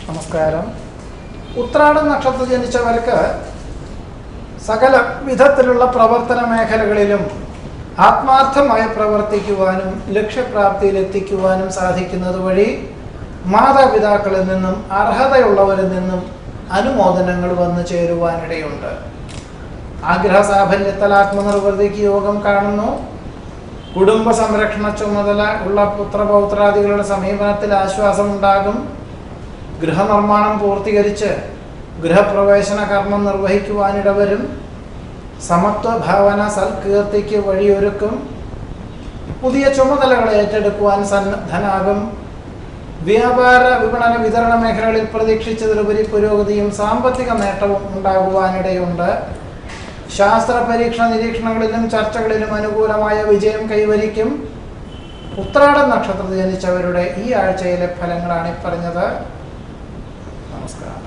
നമസ്കാരം. ഉത്രാടം നക്ഷത്രത്തിൽ ജനിച്ചവർക്ക് സകല വിധത്തിലുള്ള പ്രവർത്തന മേഖലകളിലും ആത്മാർത്ഥമായി പ്രവർത്തിക്കുവാനും ലക്ഷ്യപ്രാപ്തിയിലെത്തിക്കുവാനും സാധിക്കുന്നത് വഴി മാതാപിതാക്കളിൽ നിന്നും അർഹതയുള്ളവരിൽ നിന്നും അനുമോദനങ്ങൾ വന്നു ചേരുവാനിടയുണ്ട്. ആഗ്രഹ സാഫല്യത്താൽ ആത്മനിർവൃതിക്ക് യോഗം കാണുന്നു. കുടുംബ സംരക്ഷണ ചുമതല ഉള്ള പുത്രപൗത്രാദികളുടെ സമീപനത്തിൽ ആശ്വാസമുണ്ടാകും. ഗൃഹനിർമ്മാണം പൂർത്തീകരിച്ച് ഗൃഹപ്രവേശന കർമ്മം നിർവഹിക്കുവാനിടവരും. സമത്വ ഭാവന സൽകീർത്തിക്ക് വഴിയൊരുക്കും. പുതിയ ചുമതലകൾ ഏറ്റെടുക്കുവാൻ സന്നദ്ധനാകും. വ്യാപാര വിപണന വിതരണ മേഖലകളിൽ പ്രതീക്ഷിച്ചതിലുപരി പുരോഗതിയും സാമ്പത്തിക നേട്ടവും ഉണ്ടാകുവാനിടയുണ്ട്. ശാസ്ത്ര പരീക്ഷണ നിരീക്ഷണങ്ങളിലും ചർച്ചകളിലും അനുകൂലമായ വിജയം കൈവരിക്കും. ഉത്രാടം നക്ഷത്രത്തിൽ ജനിച്ചവരുടെ ഈ ആഴ്ചയിലെ ഫലങ്ങളാണ് പറഞ്ഞത്. നമസ്കാരം.